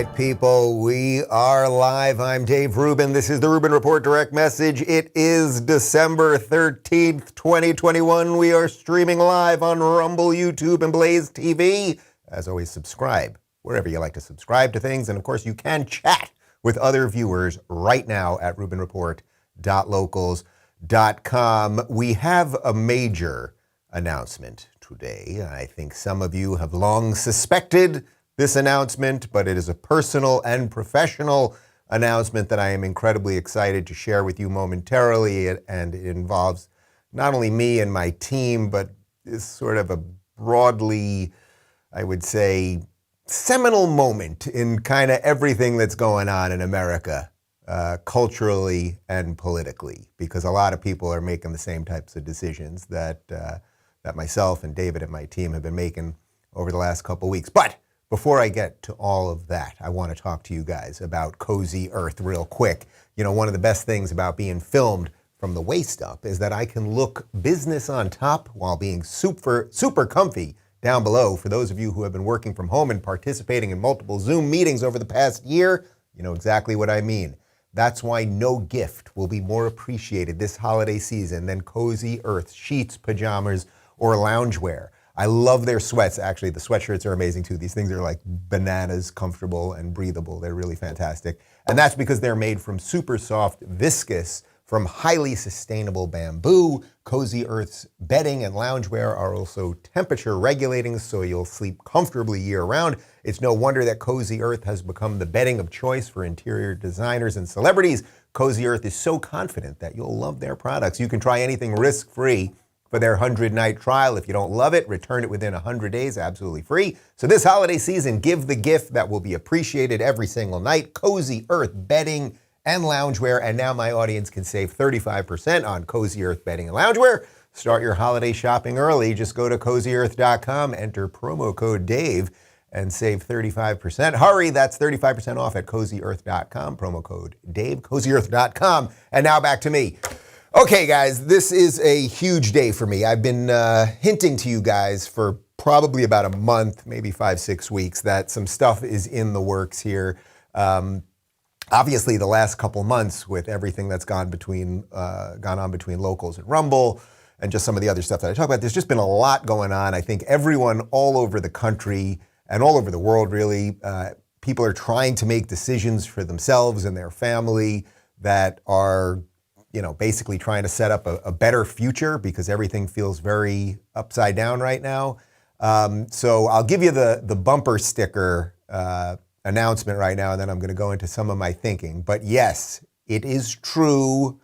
right, people, we are live. I'm Dave Rubin. This is the Rubin Report Direct Message. It is December 13th, 2021. We are streaming live on Rumble, YouTube, and BlazeTV. As always, subscribe wherever you like to subscribe to things. And of course, you can chat with other viewers right now at rubinreport.locals.com. We have a major announcement today. I think some of you have long suspected this announcement, but it is a personal and professional announcement that I am incredibly excited to share with you momentarily, and it involves not only me and my team, but is sort of a broadly, I would say, seminal moment in kind of everything that's going on in America, culturally and politically, because a lot of people are making the same types of decisions that myself and David and my team have been making over the last couple weeks. But before I get to all of that, I want to talk to you guys about Cozy Earth real quick. You know, one of the best things about being filmed from the waist up is that I can look business on top while being super comfy down below. For those of you who have been working from home and participating in multiple Zoom meetings over the past year, you know exactly what I mean. That's why no gift will be more appreciated this holiday season than Cozy Earth sheets, pajamas, or loungewear. I love their sweats. Actually, the sweatshirts are amazing too. These things are like bananas comfortable and breathable. They're really fantastic. And that's because they're made from super soft viscose from highly sustainable bamboo. Cozy Earth's bedding and loungewear are also temperature regulating, so you'll sleep comfortably year round. It's no wonder that Cozy Earth has become the bedding of choice for interior designers and celebrities. Cozy Earth is so confident that you'll love their products. You can try anything risk-free for their 100-night trial. If you don't love it, return it within 100 days, absolutely free. So this holiday season, give the gift that will be appreciated every single night. Cozy Earth bedding and loungewear. And now my audience can save 35% on Cozy Earth bedding and loungewear. Start your holiday shopping early. Just go to CozyEarth.com, enter promo code Dave, and save 35%. Hurry, that's 35% off at CozyEarth.com, promo code Dave, CozyEarth.com. And now back to me. Okay, guys, this is a huge day for me. I've been hinting to you guys for probably about a month, maybe 5-6 weeks, that some stuff is in the works here. Obviously, the last couple months with everything that's gone on between locals and Rumble and just some of the other stuff that I talk about, there's just been a lot going on. I think everyone all over the country and all over the world, really, people are trying to make decisions for themselves and their family that are, you know, basically trying to set up a better future because everything feels very upside down right now. So I'll give you the bumper sticker announcement right now, and then I'm going to go into some of my thinking. But yes, it is true.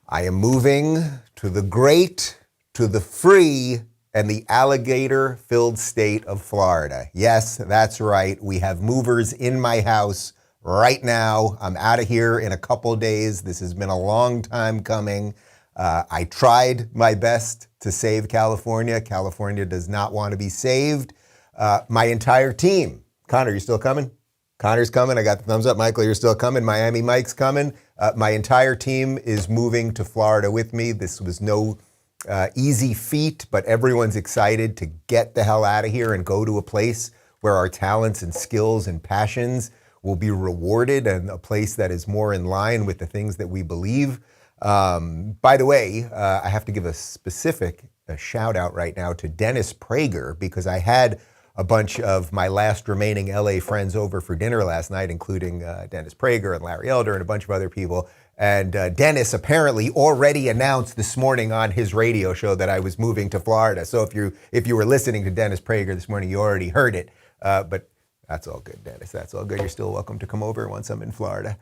I am moving to the great, to the free, and the alligator-filled state of Florida. Yes, that's right. We have movers in my house right now. I'm out of here in a couple days. This has been a long time coming. I tried my best to save California. California does not want to be saved. My entire team. Connor, you still coming? Connor's coming. I got the thumbs up. Michael, you're still coming. Miami Mike's coming. My entire team is moving to Florida with me. This was no easy feat, but everyone's excited to get the hell out of here and go to a place where our talents and skills and passions will be rewarded, and a place that is more in line with the things that we believe. By the way, I have to give a shout out right now to Dennis Prager, because I had a bunch of my last remaining LA friends over for dinner last night, including Dennis Prager and Larry Elder and a bunch of other people. And Dennis apparently already announced this morning on his radio show that I was moving to Florida. So if you were listening to Dennis Prager this morning, you already heard it. But that's all good, Dennis. That's all good. You're still welcome to come over once I'm in Florida.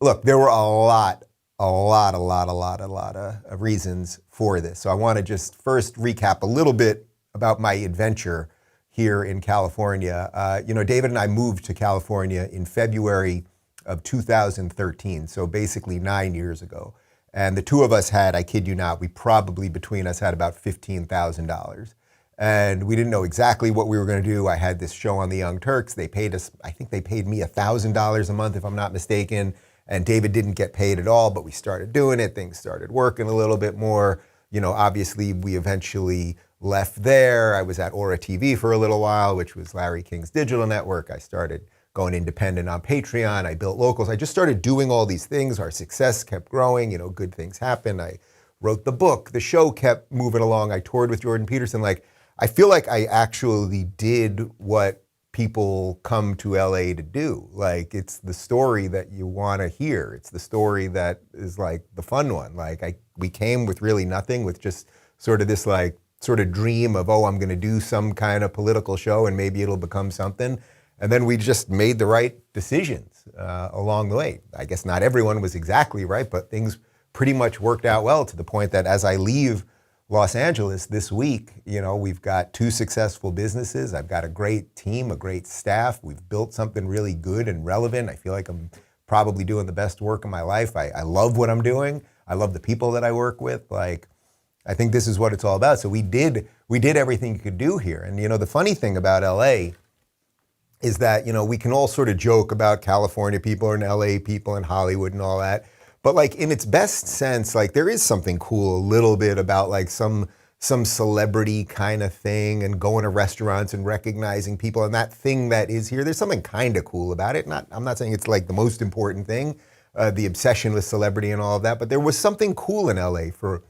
Look, there were a lot of reasons for this. So I want to just first recap a little bit about my adventure here in California. David and I moved to California in February of 2013, so basically 9 years ago. And the two of us had, I kid you not, we probably between us had about $15,000. And we didn't know exactly what we were going to do. I had this show on the Young Turks. They paid us, I think they paid me $1,000 a month, if I'm not mistaken. And David didn't get paid at all, but we started doing it. Things started working a little bit more. Obviously, we eventually left there. I was at Aura TV for a little while, which was Larry King's digital network. I started going independent on Patreon. I built locals. I just started doing all these things. Our success kept growing. Good things happened. I wrote the book. The show kept moving along. I toured with Jordan Peterson. I feel like I actually did what people come to LA to do. It's the story that you want to hear. It's the story that is the fun one. We came with really nothing, with just sort of this sort of dream of, I'm going to do some kind of political show and maybe it'll become something. And then we just made the right decisions along the way. I guess not everyone was exactly right, but things pretty much worked out well, to the point that as I leave Los Angeles this week, we've got 2 successful businesses. I've got a great team, a great staff. We've built something really good and relevant. I feel like I'm probably doing the best work of my life. I love what I'm doing. I love the people that I work with. I think this is what it's all about. So we did everything you could do here. And the funny thing about LA is that, we can all sort of joke about California people and LA people and Hollywood and all that. But in its best sense, there is something cool a little bit about some celebrity kind of thing, and going to restaurants and recognizing people, and that thing that is here. There's something kind of cool about it. I'm not saying it's the most important thing, the obsession with celebrity and all of that, but there was something cool in LA for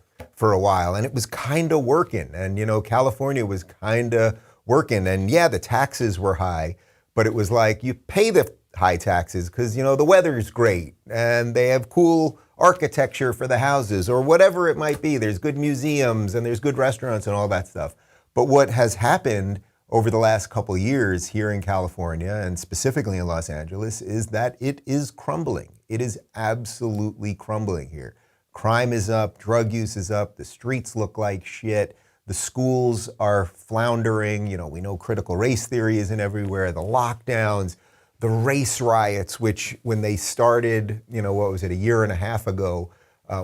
a while, and it was kind of working. And California was kind of working, and yeah, the taxes were high, but it was you pay the high taxes because the weather's great and they have cool architecture for the houses, or whatever it might be. There's good museums and there's good restaurants and all that stuff. But what has happened over the last couple of years here in California, and specifically in Los Angeles, is that it is crumbling. It is absolutely crumbling here. Crime is up, drug use is up, the streets look like shit, the schools are floundering. We know critical race theory isn't everywhere, the lockdowns, the race riots, which when they started, what was it, a year and a half ago,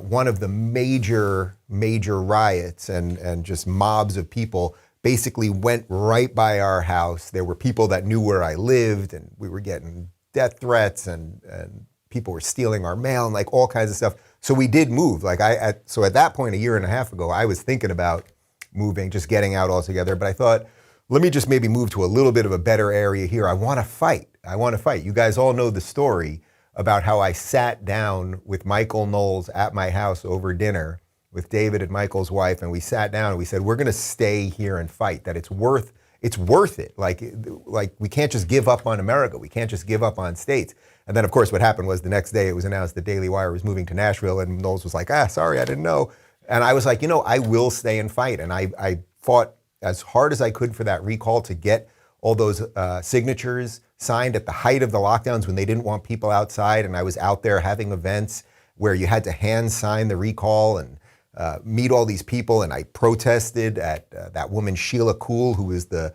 one of the major riots and just mobs of people basically went right by our house. There were people that knew where I lived, and we were getting death threats, and people were stealing our mail, and all kinds of stuff. So we did move. So at that point, a year and a half ago, I was thinking about moving, just getting out altogether. But I thought, let me just maybe move to a little bit of a better area here. I want to fight. You guys all know the story about how I sat down with Michael Knowles at my house over dinner with David and Michael's wife, and we sat down and we said, we're going to stay here and fight, that it's worth it. We can't just give up on America. We can't just give up on states. And then, of course, what happened was the next day it was announced the Daily Wire was moving to Nashville, and Knowles was like, sorry, I didn't know. And I was like, I will stay and fight. And I fought as hard as I could for that recall, to get all those signatures signed at the height of the lockdowns when they didn't want people outside. And I was out there having events where you had to hand sign the recall and meet all these people. And I protested at that woman, Sheila Kuhl, who was the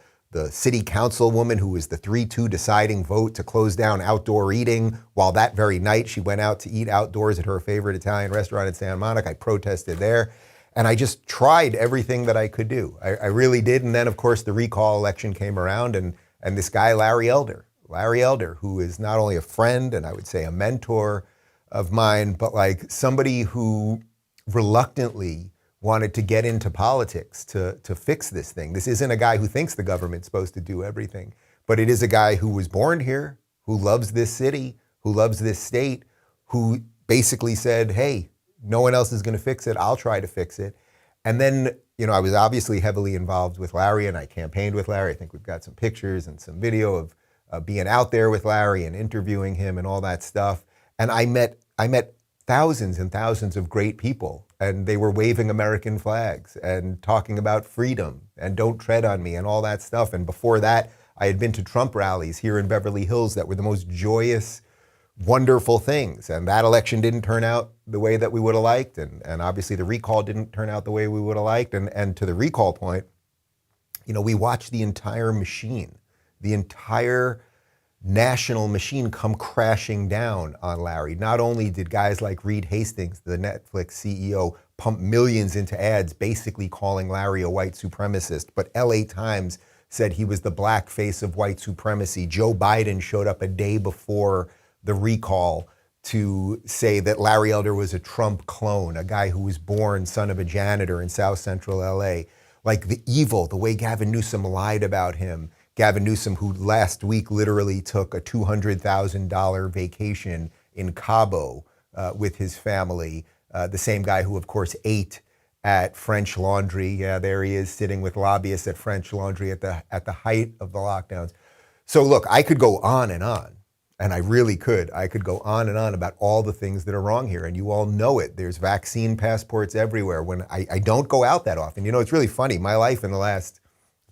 city council woman who was the 3-2 deciding vote to close down outdoor eating, while that very night she went out to eat outdoors at her favorite Italian restaurant in Santa Monica. I protested there. And I just tried everything that I could do. I really did. And then, of course, the recall election came around, and this guy, Larry Elder, who is not only a friend and I would say a mentor of mine, but somebody who reluctantly wanted to get into politics to fix this thing. This isn't a guy who thinks the government's supposed to do everything, but it is a guy who was born here, who loves this city, who loves this state, who basically said, hey, no one else is going to fix it. I'll try to fix it. And then, I was obviously heavily involved with Larry, and I campaigned with Larry. I think we've got some pictures and some video of being out there with Larry and interviewing him and all that stuff. And I met thousands and thousands of great people, and they were waving American flags and talking about freedom and don't tread on me and all that stuff. And before that, I had been to Trump rallies here in Beverly Hills that were the most joyous, wonderful things. And that election didn't turn out the way that we would have liked. And obviously the recall didn't turn out the way we would have liked. And to the recall point, we watched the entire machine, the entire national machine come crashing down on Larry. Not only did guys like Reed Hastings, the Netflix CEO, pump millions into ads basically calling Larry a white supremacist, but LA Times said he was the black face of white supremacy. Joe Biden showed up a day before the recall to say that Larry Elder was a Trump clone, a guy who was born son of a janitor in South Central LA. The evil, the way Gavin Newsom lied about him, Gavin Newsom, who last week literally took a $200,000 vacation in Cabo with his family, the same guy who, of course, ate at French Laundry. Yeah, there he is sitting with lobbyists at French Laundry at the height of the lockdowns. So look, I could go on, and I really could. I could go on and on about all the things that are wrong here, and you all know it. There's vaccine passports everywhere. When I don't go out that often. You know, it's really funny. My life in the last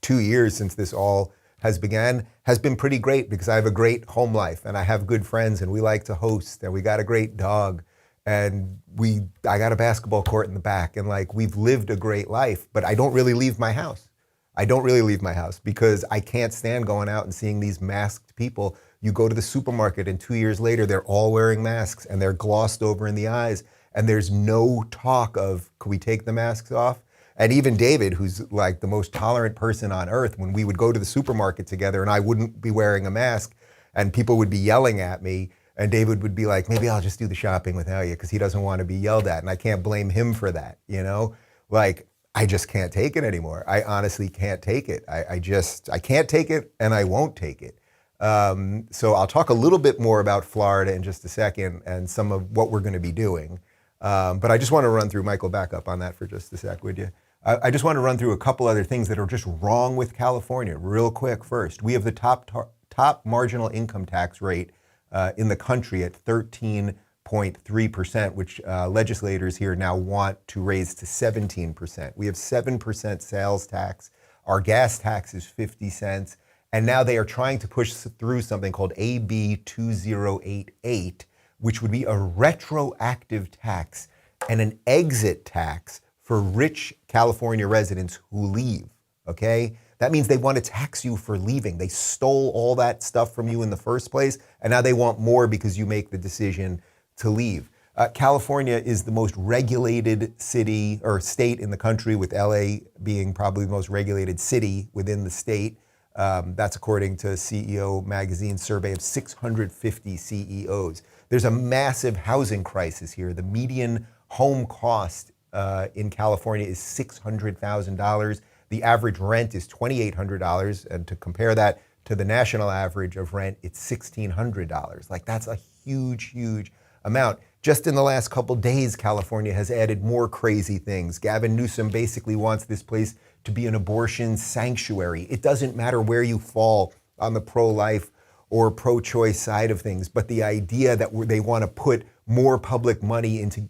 2 years since this all has began has been pretty great because I have a great home life, and I have good friends, and we like to host, and we got a great dog. And I got a basketball court in the back, and like we've lived a great life, but I don't really leave my house. I don't really leave my house because I can't stand going out and seeing these masked people. You go to the supermarket and 2 years later, they're all wearing masks and they're glossed over in the eyes. And there's no talk of, could we take the masks off? And even David, who's like the most tolerant person on earth, when we would go to the supermarket together and I wouldn't be wearing a mask and people would be yelling at me, and David would be like, maybe I'll just do the shopping without you because he doesn't want to be yelled at. And I can't blame him for that, you know? Like, I just can't take it anymore. I honestly can't take it. I can't take it and I won't take it. So I'll talk a little bit more about Florida in just a second and some of what we're going to be doing. But I just want to run through, Michael, back up on that for just a sec, would you? I just want to run through a couple other things that are just wrong with California real quick first. We have the top marginal income tax rate in the country at 13.3%, which legislators here now want to raise to 17%. We have 7% sales tax. Our gas tax is 50 cents. And now they are trying to push through something called AB 2088, which would be a retroactive tax and an exit tax for rich California residents who leave, okay? That means they want to tax you for leaving. They stole all that stuff from you in the first place, and now they want more because you make the decision to leave. California is the most regulated city or state in the country, with LA being probably the most regulated city within the state. That's according to CEO Magazine's survey of 650 CEOs. There's a massive housing crisis here. The median home cost in California is $600,000. The average rent is $2,800, and to compare that to the national average of rent, it's $1,600. Like, that's a huge, huge amount. Just in the last couple days, California has added more crazy things. Gavin Newsom basically wants this place to be an abortion sanctuary. It doesn't matter where you fall on the pro-life or pro-choice side of things, but the idea that they want to put more public money into,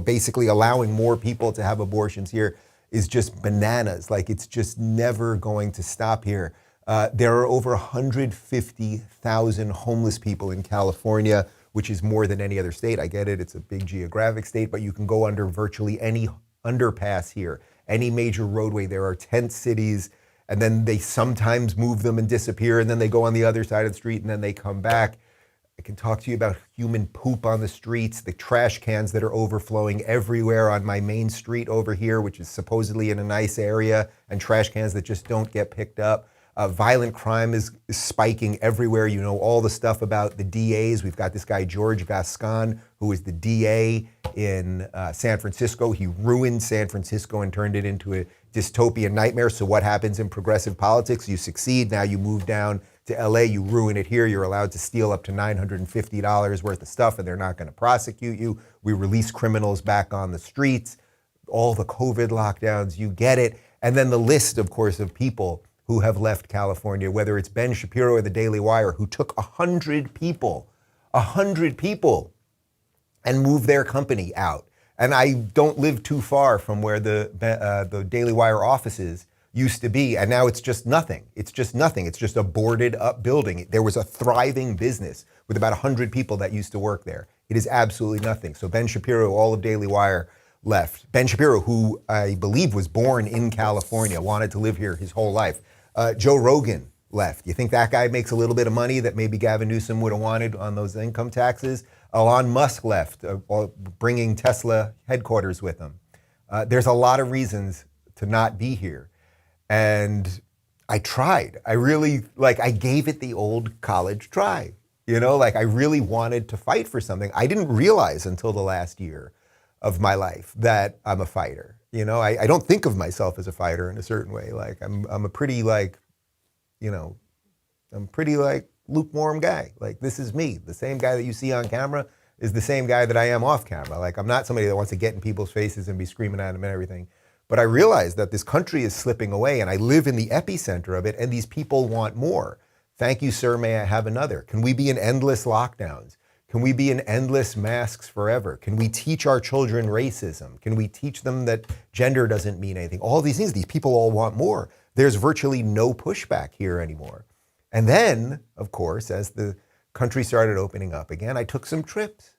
basically allowing more people to have abortions here is just bananas. Like, it's just never going to stop here. There are over 150,000 homeless people in California, which is more than any other state. I get it, it's a big geographic state, but you can go under virtually any underpass here, any major roadway. There are tent cities, and then they sometimes move them and disappear, and then they go on the other side of the street, and then they come back. I can talk to you about human poop on the streets, the trash cans that are overflowing everywhere on my main street over here, which is supposedly in a nice area, and trash cans that just don't get picked up. Violent crime is spiking everywhere. You know all the stuff about the DAs. We've got this guy, George Gascon, who is the DA in San Francisco. He ruined San Francisco and turned it into a dystopian nightmare. So what happens in progressive politics? You succeed, now you move down to LA, you ruin it here. You're allowed to steal up to $950 worth of stuff and they're not going to prosecute you. We release criminals back on the streets. All the COVID lockdowns, you get it. And then the list, of course, of people who have left California, whether it's Ben Shapiro or the Daily Wire, who took 100 people, and moved their company out. And I don't live too far from where the Daily Wire offices used to be, and now it's just nothing. It's just nothing. It's just a boarded up building. There was a thriving business with about 100 people that used to work there. It is absolutely nothing. So Ben Shapiro, all of Daily Wire, left. Ben Shapiro, who I believe was born in California, wanted to live here his whole life. Joe Rogan left. You think that guy makes a little bit of money that maybe Gavin Newsom would have wanted on those income taxes? Elon Musk left, bringing Tesla headquarters with him. There's a lot of reasons to not be here. And I tried. I really, I gave it the old college try. I really wanted to fight for something. I didn't realize until the last year of my life that I'm a fighter. I don't think of myself as a fighter in a certain way. I'm a pretty I'm pretty like lukewarm guy. Like, this is me. The same guy that you see on camera is the same guy that I am off camera. Like, I'm not somebody that wants to get in people's faces and be screaming at them and everything. But I realize that this country is slipping away, and I live in the epicenter of it, and these people want more. Thank you, sir. May I have another? Can we be in endless lockdowns? Can we be in endless masks forever? Can we teach our children racism? Can we teach them that gender doesn't mean anything? All these things, these people all want more. There's virtually no pushback here anymore. And then, of course, as the country started opening up again, I took some trips.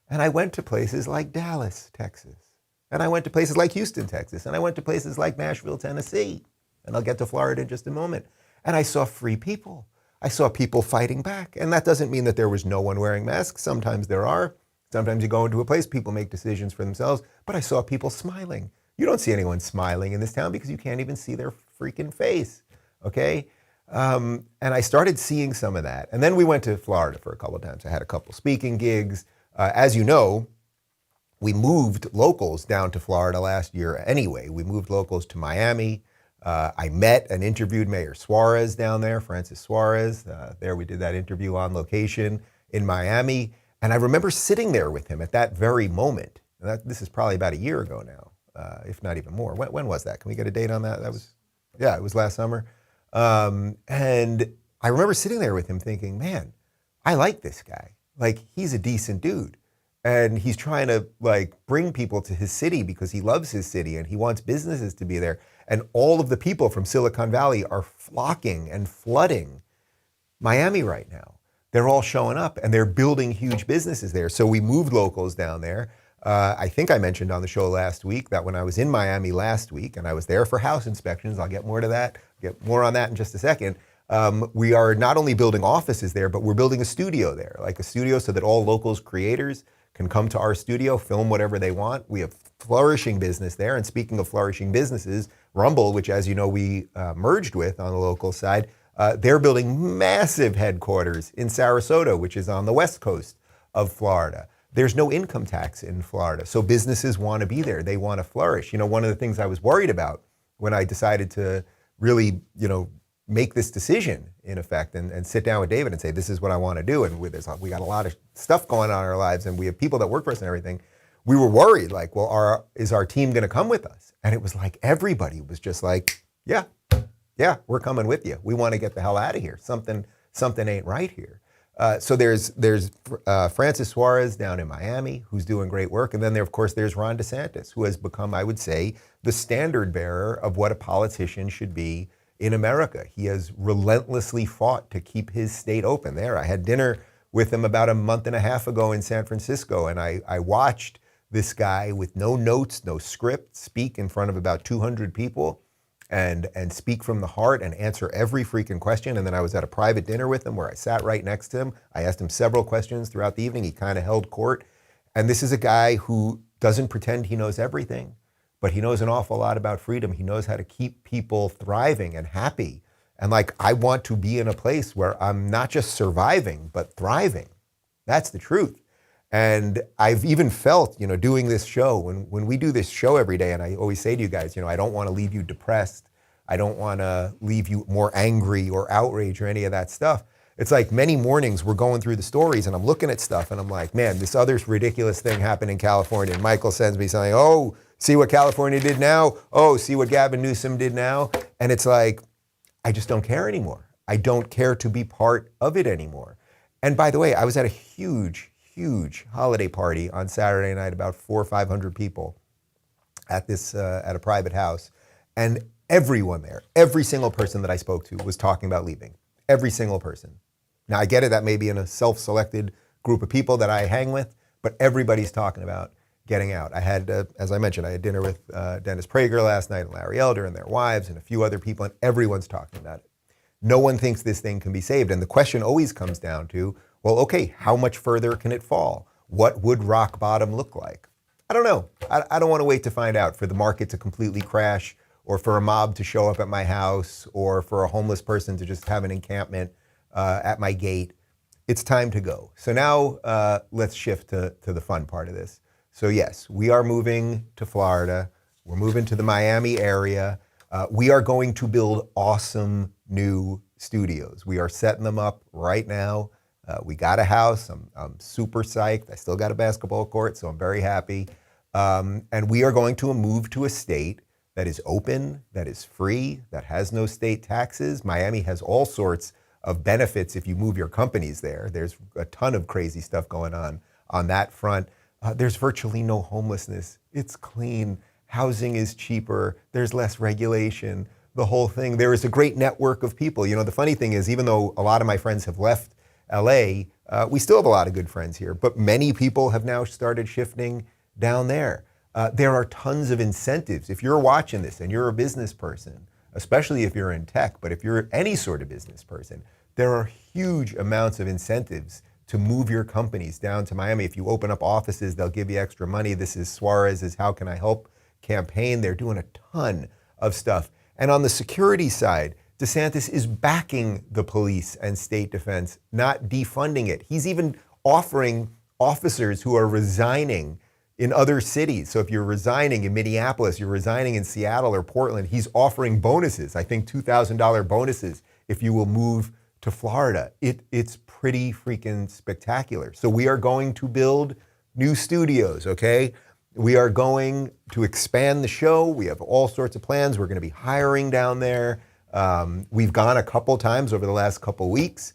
And I went to places like Dallas, Texas. And I went to places like Houston, Texas. And I went to places like Nashville, Tennessee. And I'll get to Florida in just a moment. And I saw free people. I saw people fighting back. And that doesn't mean that there was no one wearing masks. Sometimes there are. Sometimes you go into a place, people make decisions for themselves. But I saw people smiling. You don't see anyone smiling in this town because you can't even see their freaking face, okay? And I started seeing some of that. And then we went to Florida for a couple of times. I had a couple speaking gigs. As you know, we moved locals down to Florida last year anyway. We moved locals to Miami. I met and interviewed Mayor Suarez down there, Francis Suarez. There we did that interview on location in Miami. And I remember sitting there with him at that very moment. This is probably about a year ago now, if not even more. When was that? Can we get a date on that? It was last summer. And I remember sitting there with him thinking, man, I like this guy. Like, he's a decent dude. And he's trying to like bring people to his city because he loves his city and he wants businesses to be there. And all of the people from Silicon Valley are flocking and flooding Miami right now. They're all showing up and they're building huge businesses there. So we moved locals down there. I think I mentioned on the show last week that when I was in Miami last week and I was there for house inspections, I'll get more to that, get more on that in just a second. We are not only building offices there, but we're building a studio there, like a studio so that all locals creators can come to our studio, film whatever they want. We have flourishing business there. And speaking of flourishing businesses, Rumble, which as you know, we merged with on the local side, they're building massive headquarters in Sarasota, which is on the west coast of Florida. There's no income tax in Florida. So businesses want to be there. They want to flourish. You know, one of the things I was worried about when I decided to really, make this decision in effect and sit down with David and say, this is what I want to do. And we got a lot of stuff going on in our lives and we have people that work for us and everything. We were worried, like, well, is our team going to come with us? And it was like, everybody was just like, yeah, we're coming with you. We want to get the hell out of here. Something ain't right here. So there's Francis Suarez down in Miami, who's doing great work. And then of course, there's Ron DeSantis, who has become, I would say, the standard bearer of what a politician should be in America. He has relentlessly fought to keep his state open. There, I had dinner with him about a month and a half ago in San Francisco, and I watched this guy with no notes, no script, speak in front of about 200 people and speak from the heart and answer every freaking question. And then I was at a private dinner with him where I sat right next to him. I asked him several questions throughout the evening. He kind of held court. And this is a guy who doesn't pretend he knows everything, but he knows an awful lot about freedom. He knows how to keep people thriving and happy. And like, I want to be in a place where I'm not just surviving, but thriving. That's the truth. And I've even felt, doing this show, when we do this show every day, and I always say to you guys, I don't want to leave you depressed. I don't want to leave you more angry or outraged or any of that stuff. It's like many mornings we're going through the stories and I'm looking at stuff and I'm like, man, this other ridiculous thing happened in California. And Michael sends me something, oh, see what California did now? Oh, see what Gavin Newsom did now? And it's like, I just don't care anymore. I don't care to be part of it anymore. And by the way, I was at a huge holiday party on Saturday night, about 400 or 500 people at a private house. And everyone there, every single person that I spoke to was talking about leaving. Every single person. Now I get it, that may be in a self-selected group of people that I hang with, but everybody's talking about getting out. I had, as I mentioned, I had dinner with Dennis Prager last night and Larry Elder and their wives and a few other people, and everyone's talking about it. No one thinks this thing can be saved. And the question always comes down to, well, okay, how much further can it fall? What would rock bottom look like? I don't know. I don't want to wait to find out, for the market to completely crash, or for a mob to show up at my house, or for a homeless person to just have an encampment at my gate. It's time to go. So now let's shift to the fun part of this. So yes, we are moving to Florida. We're moving to the Miami area. We are going to build awesome new studios. We are setting them up right now. We got a house. I'm super psyched. I still got a basketball court, so I'm very happy. And we are going to move to a state that is open, that is free, that has no state taxes. Miami has all sorts of benefits if you move your companies there. There's a ton of crazy stuff going on that front. There's virtually no homelessness. It's clean. Housing is cheaper. There's less regulation. The whole thing. There is a great network of people. You know, the funny thing is, even though a lot of my friends have left LA, we still have a lot of good friends here, but many people have now started shifting down there. There are tons of incentives. If you're watching this and you're a business person, especially if you're in tech, but if you're any sort of business person, there are huge amounts of incentives to move your companies down to Miami. If you open up offices, they'll give you extra money. This is Suarez's How Can I Help campaign. They're doing a ton of stuff. And on the security side, DeSantis is backing the police and state defense, not defunding it. He's even offering officers who are resigning in other cities. So if you're resigning in Minneapolis, you're resigning in Seattle or Portland, he's offering bonuses, I think $2,000 bonuses if you will move to Florida. It's pretty freaking spectacular. So we are going to build new studios, okay? We are going to expand the show. We have all sorts of plans. We're going to be hiring down there. We've gone a couple times over the last couple weeks.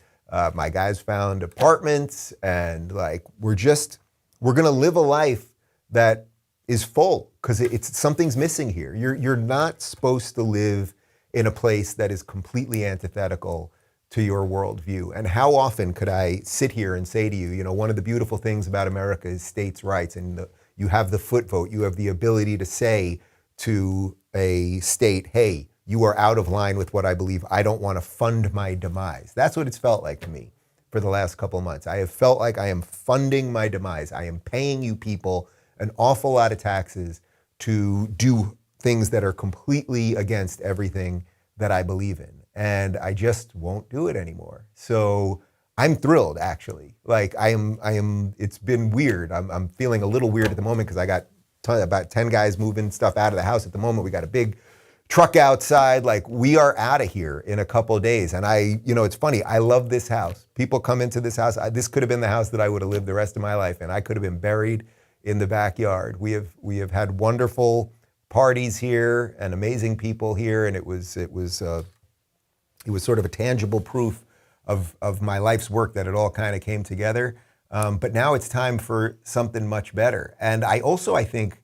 My guys found apartments, and like we're going to live a life that is full, because something's missing here. You're not supposed to live in a place that is completely antithetical to your worldview. And how often could I sit here and say to you, you know, one of the beautiful things about America is states' rights, and you have the foot vote. You have the ability to say to a state, hey, you are out of line with what I believe. I don't want to fund my demise. That's what it's felt like to me for the last couple of months. I have felt like I am funding my demise. I am paying you people an awful lot of taxes to do things that are completely against everything that I believe in. And I just won't do it anymore. So I'm thrilled, actually. Like I am, it's been weird. I'm feeling a little weird at the moment because I got about 10 guys moving stuff out of the house at the moment. We got a big truck outside. Like we are out of here in a couple of days. And it's funny. I love this house. People come into this house. This could have been the house that I would have lived the rest of my life in. I could have been buried in the backyard. We have had wonderful parties here and amazing people here. And it was sort of a tangible proof of my life's work that it all kind of came together. But now it's time for something much better. And I think,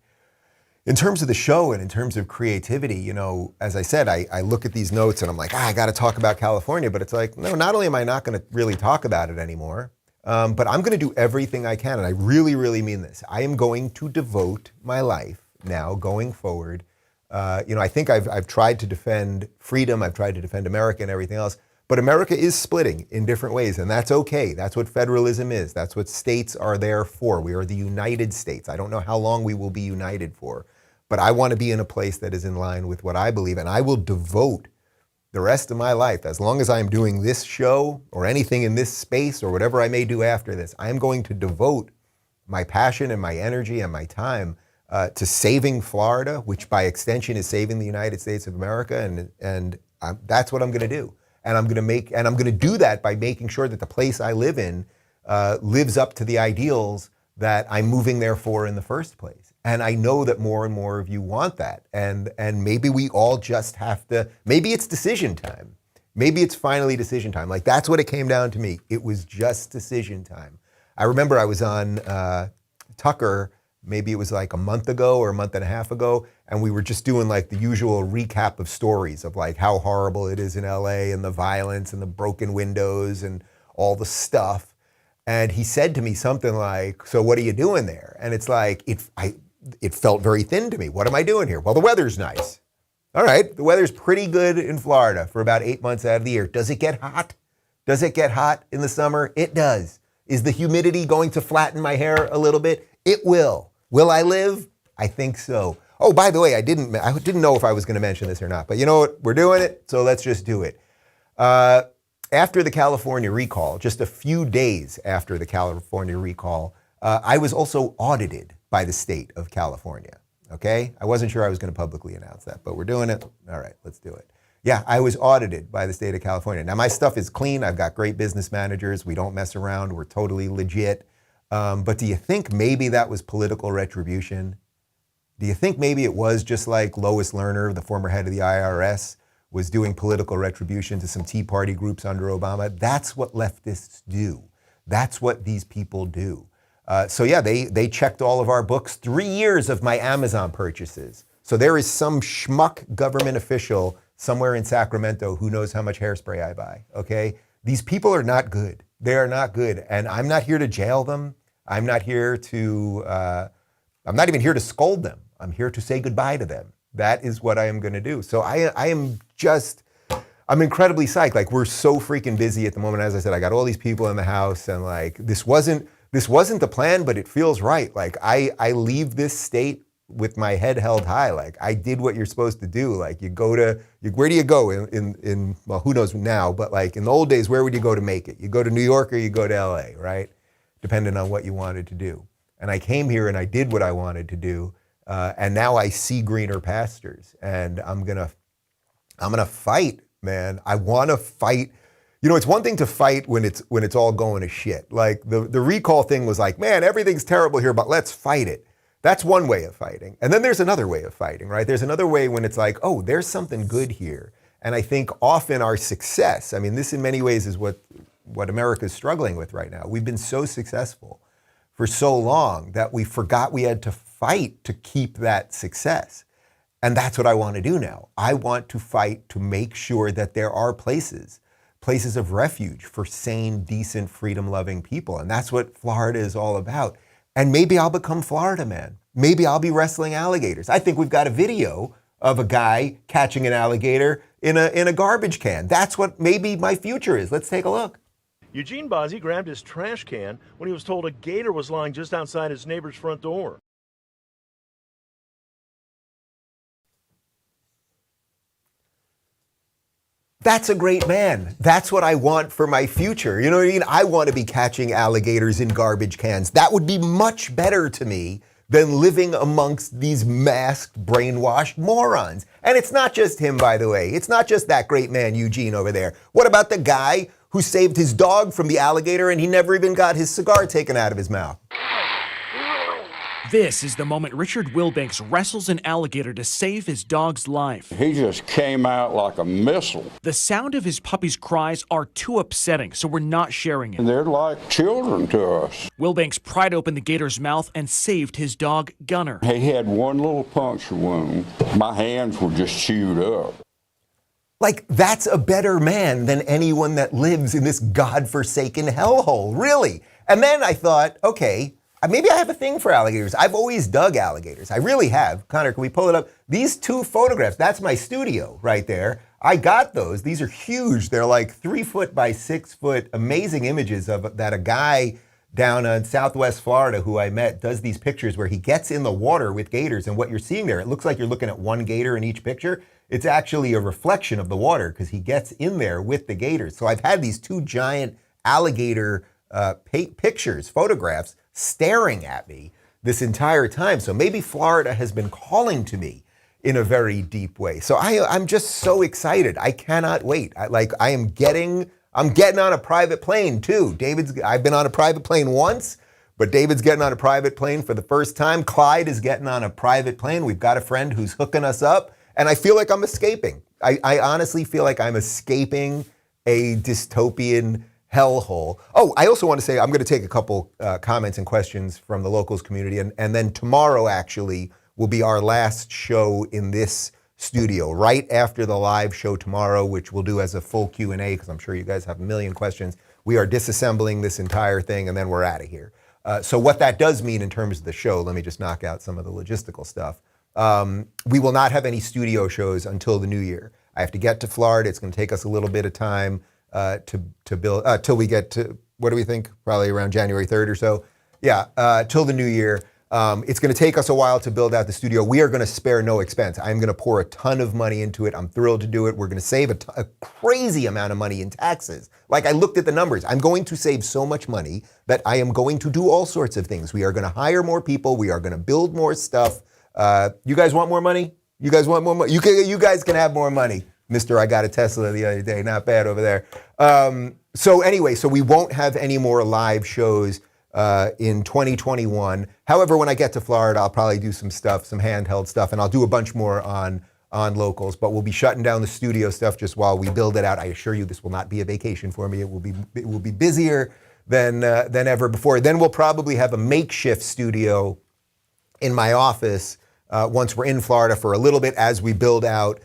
in terms of the show and in terms of creativity, you know, as I said, I look at these notes and I'm like, I got to talk about California. But it's like, no, not only am I not going to really talk about it anymore, but I'm going to do everything I can. And I really, really mean this. I am going to devote my life now going forward. I think I've tried to defend freedom. I've tried to defend America and everything else. But America is splitting in different ways, and that's okay. That's what federalism is. That's what states are there for. We are the United States. I don't know how long we will be united for, but I want to be in a place that is in line with what I believe, and I will devote the rest of my life, as long as I'm doing this show or anything in this space or whatever I may do after this, I am going to devote my passion and my energy and my time to saving Florida, which by extension is saving the United States of America, and that's what I'm going to do. And I'm going to do that by making sure that the place I live in lives up to the ideals that I'm moving there for in the first place. And I know that more and more of you want that. And maybe we all just have to, maybe it's decision time. Maybe it's finally decision time. Like that's what it came down to me. It was just decision time. I remember I was on Tucker, maybe it was like a month ago or a month and a half ago, and we were just doing like the usual recap of stories of like how horrible it is in LA and the violence and the broken windows and all the stuff. And he said to me something like, so what are you doing there? And it's like, it felt very thin to me. What am I doing here? Well, the weather's nice. All right, the weather's pretty good in Florida for about 8 months out of the year. Does it get hot? Does it get hot in the summer? It does. Is the humidity going to flatten my hair a little bit? It will. Will I live? I think so. Oh, by the way, I didn't know if I was going to mention this or not, but you know what? We're doing it, so let's just do it. After the California recall, just a few days after the California recall, I was also audited by the state of California, okay? I wasn't sure I was going to publicly announce that, but we're doing it. All right, let's do it. Yeah, I was audited by the state of California. Now, my stuff is clean. I've got great business managers. We don't mess around. We're totally legit. But do you think maybe that was political retribution? Do you think maybe it was just like Lois Lerner, the former head of the IRS, was doing political retribution to some Tea Party groups under Obama? That's what leftists do. That's what these people do. So yeah, they checked all of our books, 3 years of my Amazon purchases. So there is some schmuck government official somewhere in Sacramento who knows how much hairspray I buy, okay? These people are not good. They are not good. And I'm not here to jail them. I'm not here to, I'm not even here to scold them. I'm here to say goodbye to them. That is what I am gonna do. So I'm incredibly psyched. Like, we're so freaking busy at the moment. As I said, I got all these people in the house, and like, this wasn't the plan, but it feels right. Like, I leave this state with my head held high. Like, I did what you're supposed to do. Like, where do you go in well, who knows now, but like in the old days, where would you go to make it? You go to New York or you go to LA, right? Depending on what you wanted to do. And I came here and I did what I wanted to do. And now I see greener pastures, and I'm gonna fight, man. I wanna fight. You know, it's one thing to fight when it's all going to shit. Like the recall thing was like, man, everything's terrible here, but let's fight it. That's one way of fighting. And then there's another way of fighting, right? There's another way when it's like, oh, there's something good here. And I think often our success, I mean, this in many ways is what America's struggling with right now. We've been so successful for so long that we forgot we had to fight to keep that success. And that's what I want to do now. I want to fight to make sure that there are places of refuge for sane, decent, freedom-loving people. And that's what Florida is all about. And maybe I'll become Florida man. Maybe I'll be wrestling alligators. I think we've got a video of a guy catching an alligator in a garbage can. That's what maybe my future is. Let's take a look. Eugene Bozzi grabbed his trash can when he was told a gator was lying just outside his neighbor's front door. That's a great man. That's what I want for my future. You know what I mean? I want to be catching alligators in garbage cans. That would be much better to me than living amongst these masked, brainwashed morons. And it's not just him, by the way. It's not just that great man, Eugene, over there. What about the guy who saved his dog from the alligator and he never even got his cigar taken out of his mouth? This is the moment Richard Wilbanks wrestles an alligator to save his dog's life. He just came out like a missile. The sound of his puppy's cries are too upsetting, so we're not sharing it. They're like children to us. Wilbanks pried open the gator's mouth and saved his dog, Gunner. He had one little puncture wound. My hands were just chewed up. Like, that's a better man than anyone that lives in this godforsaken hellhole, really. And then I thought, okay, maybe I have a thing for alligators. I've always dug alligators. I really have. Connor, can we pull it up? These two photographs, that's my studio right there. I got those. These are huge. They're like 3 foot by 6 foot, amazing images of that a guy down in Southwest Florida who I met does these pictures where he gets in the water with gators. And what you're seeing there, it looks like you're looking at one gator in each picture. It's actually a reflection of the water because he gets in there with the gators. So I've had these two giant alligator pictures, photographs, staring at me this entire time. So maybe Florida has been calling to me in a very deep way. So I'm just so excited. I cannot wait. I'm getting on a private plane too. I've been on a private plane once, but David's getting on a private plane for the first time. Clyde is getting on a private plane. We've got a friend who's hooking us up, and I feel like I'm escaping. I honestly feel like I'm escaping a dystopian hellhole. Oh, I also want to say I'm going to take a couple comments and questions from the locals community, and then tomorrow actually will be our last show in this studio, right after the live show tomorrow, which we'll do as a full Q&A because I'm sure you guys have a million questions. We are disassembling this entire thing and then we're out of here. So what that does mean in terms of the show, let me just knock out some of the logistical stuff. We will not have any studio shows until the new year. I have to get to Florida. It's going to take us a little bit of time to build, till we get to, what do we think? Probably around January 3rd or so. Yeah, till the new year. It's going to take us a while to build out the studio. We are going to spare no expense. I'm going to pour a ton of money into it. I'm thrilled to do it. We're going to save a crazy amount of money in taxes. Like, I looked at the numbers. I'm going to save so much money that I am going to do all sorts of things. We are going to hire more people. We are going to build more stuff. You guys want more money? You guys want more money? You guys can have more money. Mr. I got a Tesla the other day. Not bad over there. So anyway, so we won't have any more live shows in 2021. However, when I get to Florida, I'll probably do some stuff, some handheld stuff, and I'll do a bunch more on locals. But we'll be shutting down the studio stuff just while we build it out. I assure you, this will not be a vacation for me. It will be busier than ever before. Then we'll probably have a makeshift studio in my office once we're in Florida for a little bit as we build out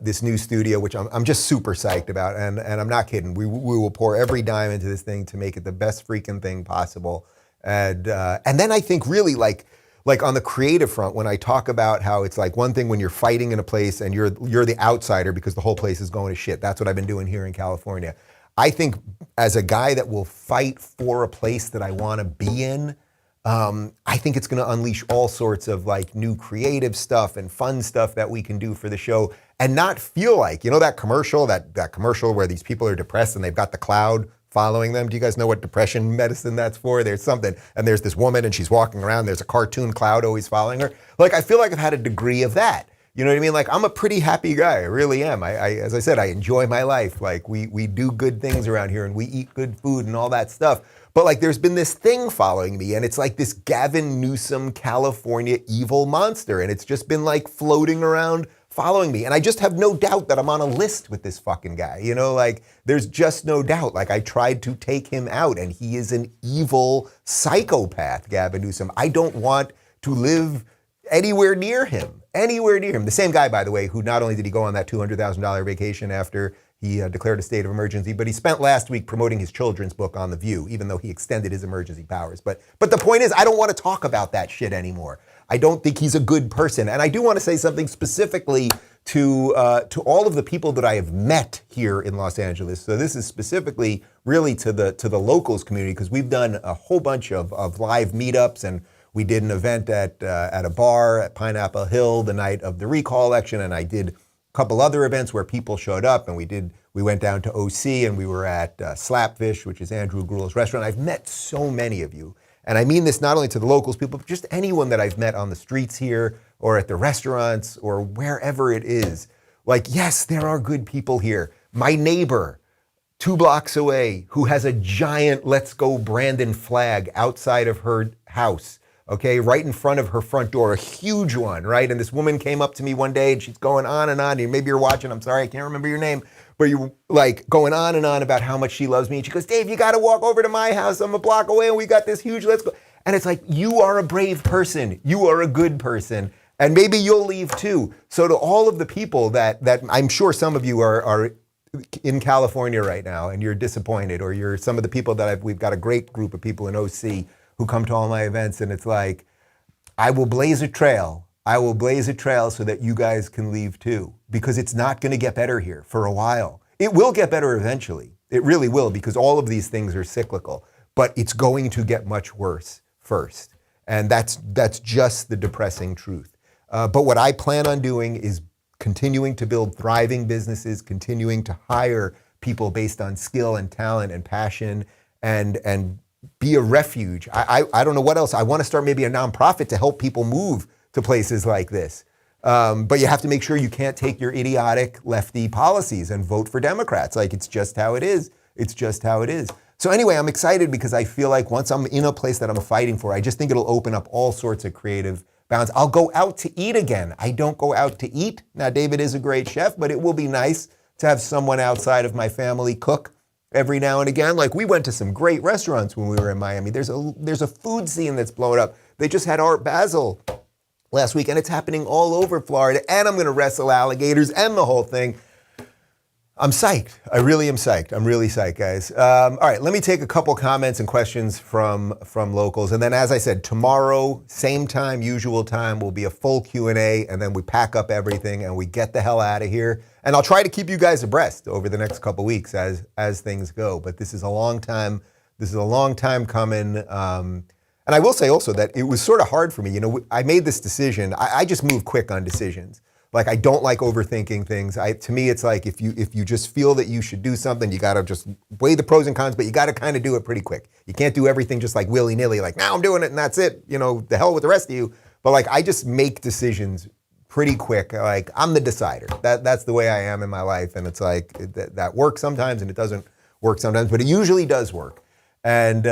this new studio, which I'm just super psyched about, and I'm not kidding. We will pour every dime into this thing to make it the best freaking thing possible. And then I think really like on the creative front, when I talk about how it's like one thing when you're fighting in a place and you're the outsider because the whole place is going to shit. That's what I've been doing here in California. I think as a guy that will fight for a place that I want to be in, I think it's going to unleash all sorts of like new creative stuff and fun stuff that we can do for the show and not feel like, you know, that commercial where these people are depressed and they've got the cloud following them. Do you guys know what depression medicine that's for? There's something, and there's this woman and she's walking around, there's a cartoon cloud always following her. Like, I feel like I've had a degree of that. You know what I mean? Like, I'm a pretty happy guy, I really am. I as I said, I enjoy my life. Like, we do good things around here and we eat good food and all that stuff. But like, there's been this thing following me, and it's like this Gavin Newsom, California evil monster, and it's just been like floating around following me. And I just have no doubt that I'm on a list with this fucking guy. You know, like, there's just no doubt. Like, I tried to take him out, and he is an evil psychopath, Gavin Newsom. I don't want to live anywhere near him. Anywhere near him. The same guy, by the way, who not only did he go on that $200,000 vacation after he declared a state of emergency, but he spent last week promoting his children's book on The View, even though he extended his emergency powers. But the point is, I don't want to talk about that shit anymore. I don't think he's a good person. And I do want to say something specifically to all of the people that I have met here in Los Angeles. So this is specifically really to the locals community, because we've done a whole bunch of live meetups, and we did an event at a bar at Pineapple Hill the night of the recall election, and I did a couple other events where people showed up, and we went down to OC, and we were at Slapfish, which is Andrew Gruel's restaurant. I've met so many of you, and I mean this not only to the locals people, but just anyone that I've met on the streets here or at the restaurants or wherever it is. Like, yes, there are good people here. My neighbor 2 blocks away, who has a giant Let's Go Brandon flag outside of her house, okay, right in front of her front door, a huge one, right? And this woman came up to me one day and she's going on and on, and maybe you're watching, I'm sorry, I can't remember your name, but you're like going on and on about how much she loves me. And she goes, Dave, you got to walk over to my house. I'm a block away and we got this huge Let's Go. And it's like, you are a brave person. You are a good person. And maybe you'll leave too. So to all of the people that I'm sure some of you are in California right now and you're disappointed, or you're some of the people that we've got a great group of people in OC who come to all my events, and it's like, I will blaze a trail. I will blaze a trail so that you guys can leave too, because it's not going to get better here for a while. It will get better eventually. It really will, because all of these things are cyclical, but it's going to get much worse first. And that's just the depressing truth. But what I plan on doing is continuing to build thriving businesses, continuing to hire people based on skill and talent and passion, and be a refuge. I don't know what else. I want to start maybe a nonprofit to help people move to places like this. But you have to make sure you can't take your idiotic lefty policies and vote for Democrats. Like, it's just how it is. It's just how it is. So anyway, I'm excited because I feel like once I'm in a place that I'm fighting for, I just think it'll open up all sorts of creative bounds. I'll go out to eat again. I don't go out to eat. Now, David is a great chef, but it will be nice to have someone outside of my family cook every now and again. Like, we went to some great restaurants when we were in Miami. There's a food scene that's blown up. They just had Art Basel last week, and it's happening all over Florida, and I'm gonna wrestle alligators and the whole thing. I'm psyched. I really am psyched. I'm really psyched, guys. All right, let me take a couple comments and questions from locals. And then, as I said, tomorrow, same time, usual time, will be a full Q&A, and then we pack up everything and we get the hell out of here. And I'll try to keep you guys abreast over the next couple weeks as things go. But this is a long time. This is a long time coming. And I will say also that it was sort of hard for me. You know, I made this decision. I just move quick on decisions. Like, I don't like overthinking things. To me, it's like if you just feel that you should do something, you got to just weigh the pros and cons, but you got to kind of do it pretty quick. You can't do everything just like willy-nilly, like, now I'm doing it and that's it. You know, the hell with the rest of you. But like, I just make decisions pretty quick. Like, I'm the decider. That's the way I am in my life. And it's like, that works sometimes and it doesn't work sometimes, but it usually does work. And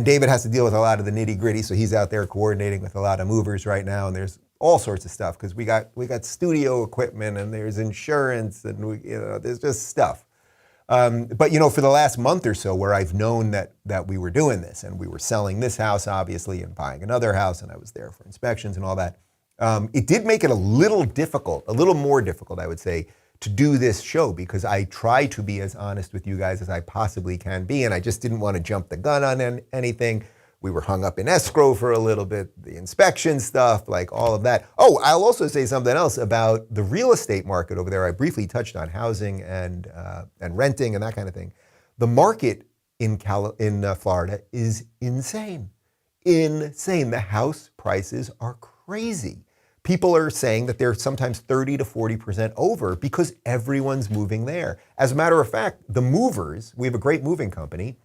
David has to deal with a lot of the nitty gritty. So he's out there coordinating with a lot of movers right now. And there's all sorts of stuff because we got studio equipment and there's insurance and there's just stuff. But for the last month or so, where I've known that we were doing this and we were selling this house, obviously, and buying another house, and I was there for inspections and all that, it did make it a little more difficult, I would say, to do this show because I try to be as honest with you guys as I possibly can be, and I just didn't want to jump the gun on anything. We were hung up in escrow for a little bit, the inspection stuff, like all of that. Oh, I'll also say something else about the real estate market over there. I briefly touched on housing and renting and that kind of thing. The market in Florida is insane. Insane. The house prices are crazy. People are saying that they're sometimes 30 to 40% over because everyone's moving there. As a matter of fact, the movers, we have a great moving company.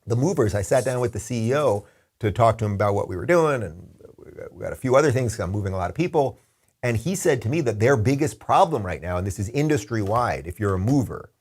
The movers, I sat down with the CEO to talk to him about what we were doing, and we got a few other things because I'm moving a lot of people. And he said to me that their biggest problem right now, and this is industry-wide, if you're a mover,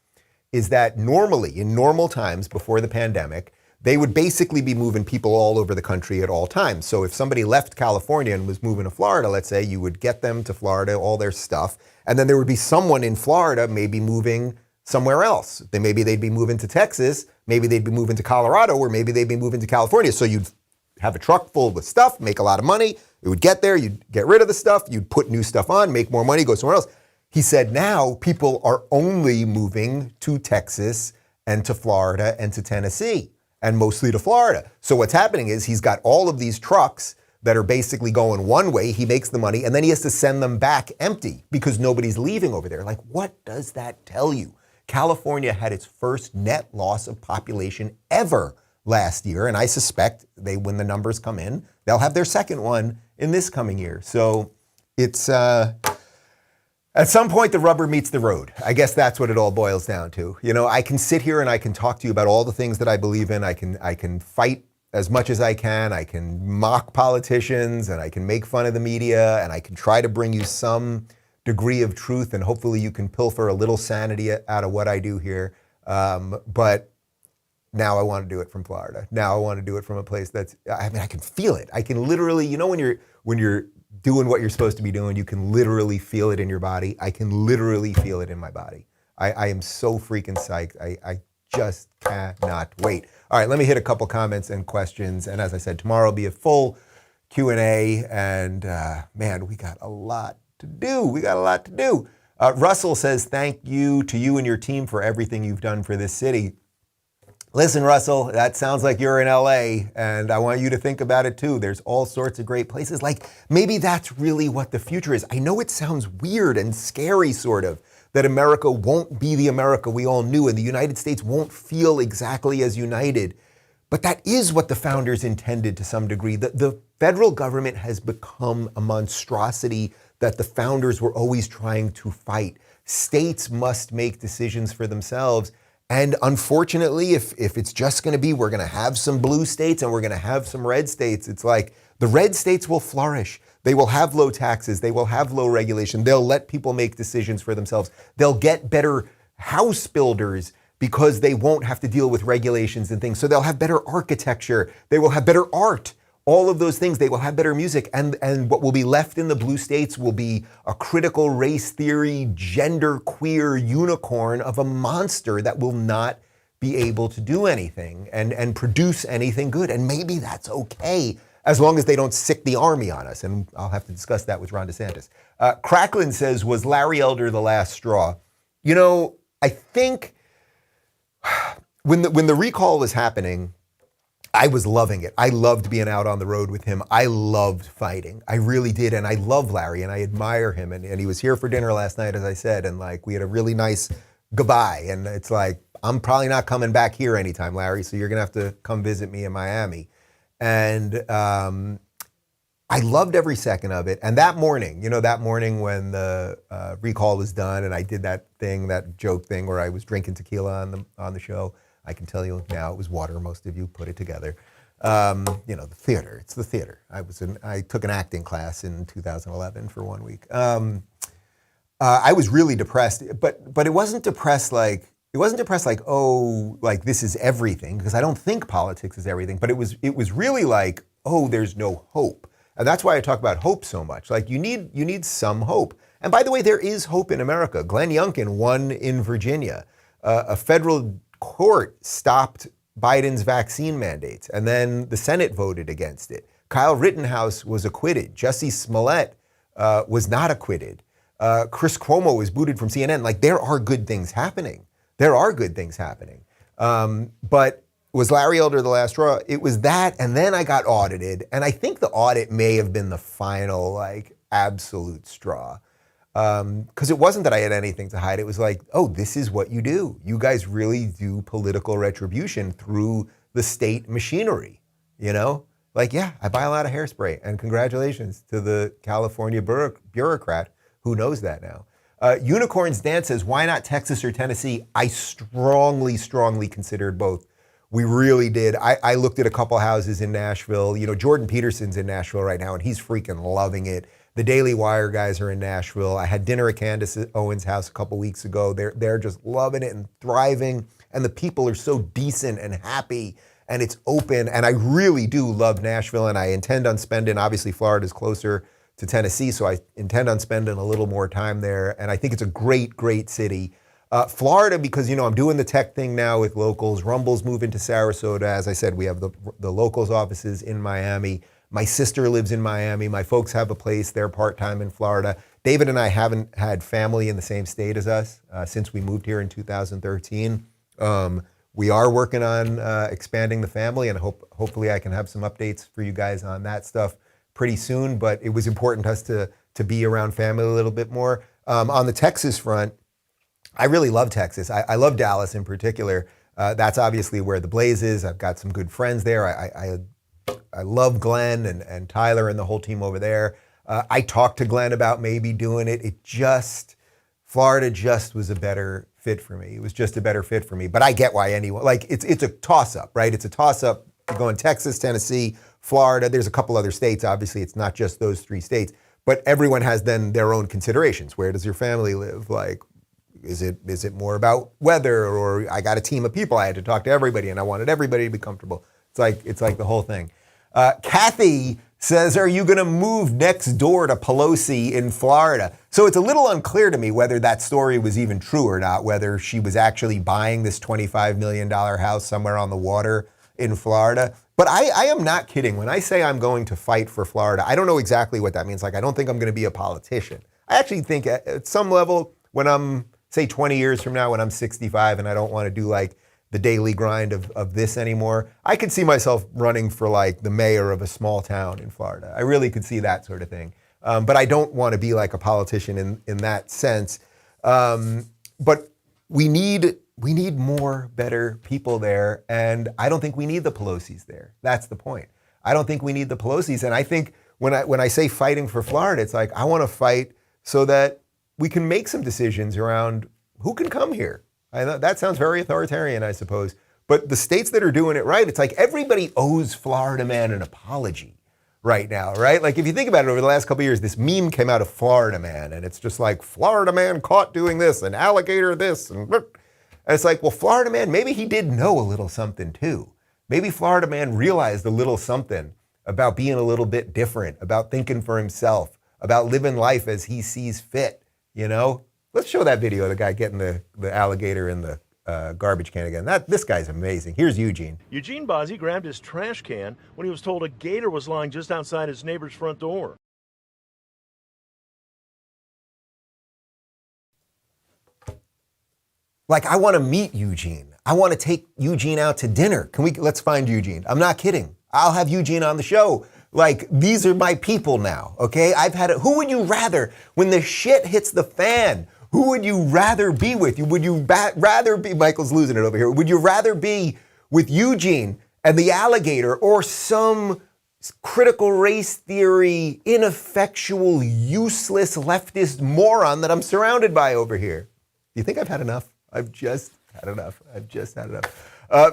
is that normally, in normal times before the pandemic, they would basically be moving people all over the country at all times. So if somebody left California and was moving to Florida, let's say, you would get them to Florida, all their stuff, and then there would be someone in Florida maybe moving somewhere else. Maybe they'd be moving to Texas, maybe they'd be moving to Colorado, or maybe they'd be moving to California. So you'd have a truck full with stuff, make a lot of money, it would get there, you'd get rid of the stuff, you'd put new stuff on, make more money, go somewhere else. He said now people are only moving to Texas and to Florida and to Tennessee, and mostly to Florida. So what's happening is he's got all of these trucks that are basically going one way, he makes the money, and then he has to send them back empty because nobody's leaving over there. Like, what does that tell you? California had its first net loss of population ever last year, and I suspect when the numbers come in, they'll have their second one in this coming year. So it's, at some point the rubber meets the road. I guess that's what it all boils down to. I can sit here and I can talk to you about all the things that I believe in. I can fight as much as I can. I can mock politicians and I can make fun of the media and I can try to bring you some degree of truth, and hopefully you can pilfer a little sanity out of what I do here. But now I want to do it from Florida. Now I want to do it from a place I can feel it. I can literally, when you're doing what you're supposed to be doing, you can literally feel it in your body. I can literally feel it in my body. I am so freaking psyched. I just cannot wait. All right, let me hit a couple comments and questions. And as I said, tomorrow will be a full Q&A. And man, we got a lot to do. Russell says, thank you to you and your team for everything you've done for this city. Listen, Russell, that sounds like you're in LA, and I want you to think about it too. There's all sorts of great places. Like, maybe that's really what the future is. I know it sounds weird and scary, sort of, that America won't be the America we all knew, and the United States won't feel exactly as united. But that is what the founders intended to some degree. The federal government has become a monstrosity that the founders were always trying to fight. States must make decisions for themselves. And unfortunately, if it's just going to be, we're going to have some blue states and we're going to have some red states, it's like the red states will flourish. They will have low taxes. They will have low regulation. They'll let people make decisions for themselves. They'll get better house builders because they won't have to deal with regulations and things. So they'll have better architecture. They will have better art. All of those things, they will have better music. And what will be left in the blue states will be a critical race theory, gender queer unicorn of a monster that will not be able to do anything and produce anything good. And maybe that's okay, as long as they don't sick the army on us. And I'll have to discuss that with Ron DeSantis. Cracklin says, was Larry Elder the last straw? I think when the recall was happening, I was loving it. I loved being out on the road with him. I loved fighting. I really did. And I love Larry and I admire him. And he was here for dinner last night, as I said, and we had a really nice goodbye. And it's like, I'm probably not coming back here anytime, Larry, so you're gonna have to come visit me in Miami. And I loved every second of it. And that morning when the recall was done and I did that joke thing where I was drinking tequila on the show, I can tell you now it was water. Most of you put it together. The theater. It's the theater. I took an acting class in 2011 for 1 week. I was really depressed, but it wasn't depressed like oh, like this is everything, because I don't think politics is everything. But it was really like, oh, there's no hope, and that's why I talk about hope so much. Like you need some hope. And by the way, there is hope in America. Glenn Youngkin won in Virginia. A federal court stopped Biden's vaccine mandates, and then the Senate voted against it. Kyle Rittenhouse was acquitted. Jussie Smollett was not acquitted. Chris Cuomo was booted from CNN. Like, there are good things happening. There are good things happening. But was Larry Elder the last straw? It was that, and then I got audited, and I think the audit may have been the final, like, absolute straw. Because it wasn't that I had anything to hide. It was like, oh, this is what you do. You guys really do political retribution through the state machinery, you know? Like, yeah, I buy a lot of hairspray, and congratulations to the California bureaucrat who knows that now. Unicorns Dance says, why not Texas or Tennessee? I strongly considered both. We really did. I looked at a couple houses in Nashville. You know, Jordan Peterson's in Nashville right now, and he's freaking loving it. The Daily Wire guys are in Nashville. I had dinner at Candace Owens' house a couple weeks ago. They're just loving it and thriving, and the people are so decent and happy, and it's open. And I really do love Nashville, and I intend on spending, obviously Florida's closer to Tennessee, so I intend on spending a little more time there. And I think it's a great city. Florida, because, you know, I'm doing the tech thing now with Locals. Rumble's moving to Sarasota. As I said, we have the Locals offices in Miami. My sister lives in Miami. My folks have a place. They're part-time in Florida. David and I haven't had family in the same state as us since we moved here in 2013. We are working on expanding the family, and hopefully I can have some updates for you guys on that stuff pretty soon. But it was important to us to be around family a little bit more. On the Texas front, I really love Texas. I love Dallas in particular. That's obviously where the Blaze is. I've got some good friends there. I love Glenn and Tyler and the whole team over there. I talked to Glenn about maybe doing it. Florida just was a better fit for me. It was just a better fit for me. But I get why anyone, like, it's a toss-up, right? It's a toss-up. You're going Texas, Tennessee, Florida. There's a couple other states. Obviously, it's not just those three states. But everyone has then their own considerations. Where does your family live? Like, is it more about weather, or I got a team of people, I had to talk to everybody, and I wanted everybody to be comfortable. It's like the whole thing. Kathy says, are you going to move next door to Pelosi in Florida? So it's a little unclear to me whether that story was even true or not, whether she was actually buying this $25 million house somewhere on the water in Florida. But I am not kidding. When I say I'm going to fight for Florida, I don't know exactly what that means. Like, I don't think I'm going to be a politician. I actually think at some level, when I'm, say, 20 years from now, when I'm 65 and I don't want to do like the daily grind of this anymore, I could see myself running for like the mayor of a small town in Florida. I really could see that sort of thing. But I don't want to be like a politician in that sense. But we need more better people there. And I don't think we need the Pelosi's there. That's the point. I don't think we need the Pelosi's. And I think when I say fighting for Florida, it's like I want to fight so that we can make some decisions around who can come here. I know that sounds very authoritarian, I suppose. But the states that are doing it right, it's like everybody owes Florida Man an apology right now, right? Like, if you think about it, over the last couple of years, this meme came out of Florida Man, and it's just like, Florida Man caught doing this, and alligator this, and it's like, well, Florida Man, maybe he did know a little something too. Maybe Florida Man realized a little something about being a little bit different, about thinking for himself, about living life as he sees fit, you know? Let's show that video of the guy getting the alligator in the garbage can again. This guy's amazing. Here's Eugene. Eugene Bozzi grabbed his trash can when he was told a gator was lying just outside his neighbor's front door. Like, I want to meet Eugene. I want to take Eugene out to dinner. Let's find Eugene. I'm not kidding. I'll have Eugene on the show. Like, these are my people now, okay? Who would you rather, when the shit hits the fan, who would you rather be with? Would you rather be, Michael's losing it over here, would you rather be with Eugene and the alligator, or some critical race theory, ineffectual, useless leftist moron that I'm surrounded by over here? Do you think I've had enough? I've just had enough.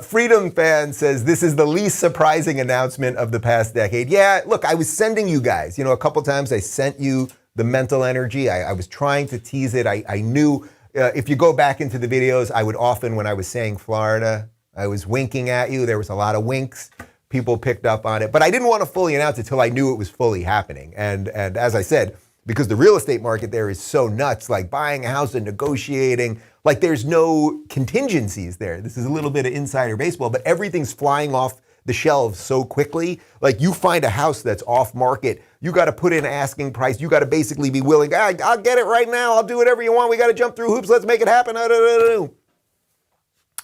Freedom Fan says, this is the least surprising announcement of the past decade. Yeah, look, I was sending you guys, a couple times I sent you the mental energy. I was trying to tease it. I knew if you go back into the videos, I would often, when I was saying Florida, I was winking at you. There was a lot of winks. People picked up on it. But I didn't want to fully announce it till I knew it was fully happening. And as I said, because the real estate market there is so nuts, like buying a house and negotiating, like there's no contingencies there. This is a little bit of insider baseball, but everything's flying off the shelves so quickly. Like you find a house that's off market, you got to put in asking price. You got to basically be willing, I'll get it right now. I'll do whatever you want. We got to jump through hoops. Let's make it happen.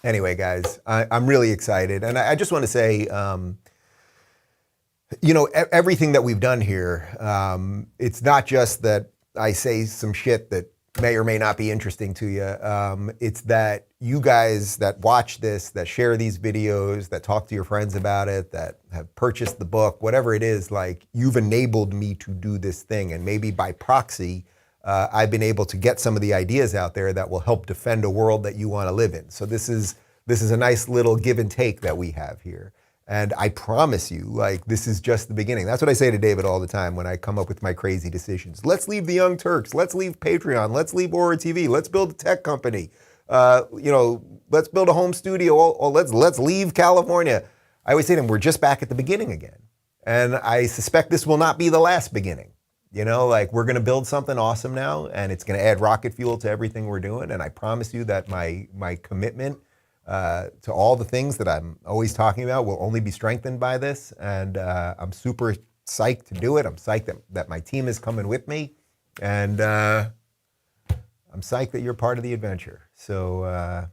Anyway, guys, I'm really excited. And I just want to say, everything that we've done here, it's not just that I say some shit that may or may not be interesting to you. It's that you guys that watch this, that share these videos, that talk to your friends about it, that have purchased the book, whatever it is, like you've enabled me to do this thing. And maybe by proxy, I've been able to get some of the ideas out there that will help defend a world that you want to live in. So this is a nice little give and take that we have here. And I promise you, like, this is just the beginning. That's what I say to David all the time when I come up with my crazy decisions. Let's leave the Young Turks. Let's leave Patreon. Let's leave Aura TV. Let's build a tech company. Let's build a home studio. Let's leave California. I always say to him, we're just back at the beginning again. And I suspect this will not be the last beginning. We're going to build something awesome now, and it's going to add rocket fuel to everything we're doing. And I promise you that my commitment to all the things that I'm always talking about will only be strengthened by this. And I'm super psyched to do it. I'm psyched that my team is coming with me. And I'm psyched that you're part of the adventure. So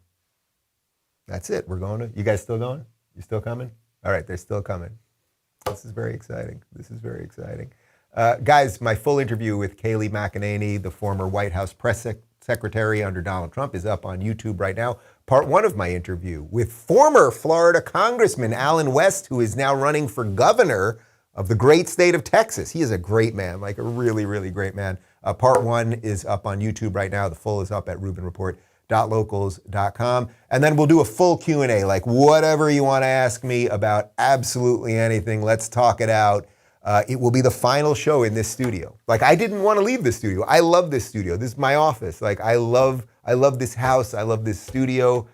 that's it. We're going you guys still going? You still coming? All right, they're still coming. This is very exciting. Guys, my full interview with Kayleigh McEnany, the former White House press secretary under Donald Trump, is up on YouTube right now. Part one of my interview with former Florida Congressman Allen West, who is now running for governor of the great state of Texas. He is a great man, like a really, really great man. Part one is up on YouTube right now. The full is up at rubinreport.locals.com. And then we'll do a full Q&A, like whatever you want to ask me about absolutely anything. Let's talk it out. It will be the final show in this studio. Like, I didn't want to leave this studio. I love this studio. This is my office. Like, I love this house. I love this studio,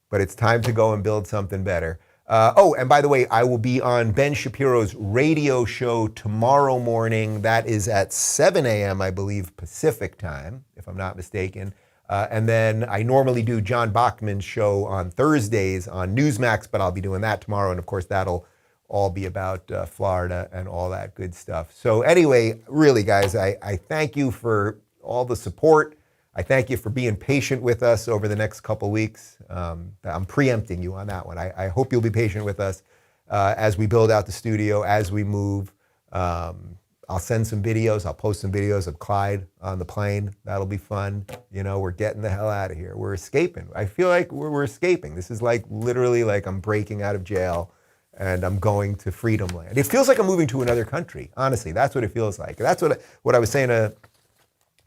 but it's time to go and build something better. And by the way, I will be on Ben Shapiro's radio show tomorrow morning. That is at 7 a.m., I believe, Pacific time, if I'm not mistaken. And then I normally do John Bachman's show on Thursdays on Newsmax, but I'll be doing that tomorrow. And of course, that'll all be about Florida and all that good stuff. So anyway, really, guys, I thank you for all the support. I thank you for being patient with us over the next couple weeks. I'm preempting you on that one. I hope you'll be patient with us as we build out the studio, as we move. I'll send some videos. I'll post some videos of Clyde on the plane. That'll be fun. We're getting the hell out of here. We're escaping. I feel like we're escaping. This is like literally like I'm breaking out of jail and I'm going to freedom land. It feels like I'm moving to another country. Honestly, that's what it feels like. That's what I was saying to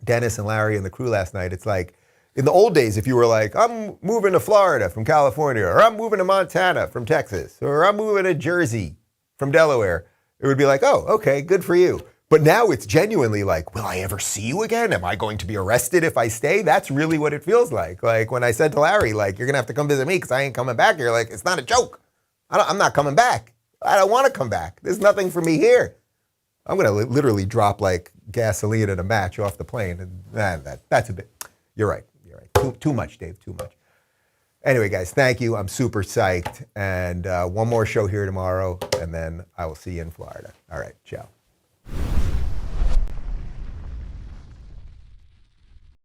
Dennis and Larry and the crew last night. It's like, in the old days, if you were like, I'm moving to Florida from California, or I'm moving to Montana from Texas, or I'm moving to Jersey from Delaware, it would be like, oh, okay, good for you. But now it's genuinely like, will I ever see you again? Am I going to be arrested if I stay? That's really what it feels like. Like when I said to Larry, like, you're gonna have to come visit me because I ain't coming back here. Like, it's not a joke. I'm not coming back. I don't want to come back. There's nothing for me here. I'm going to literally drop like gasoline and a match off the plane. And that's a bit, you're right. Too much, Dave, too much. Anyway, guys, thank you. I'm super psyched. And one more show here tomorrow, and then I will see you in Florida. All right, ciao.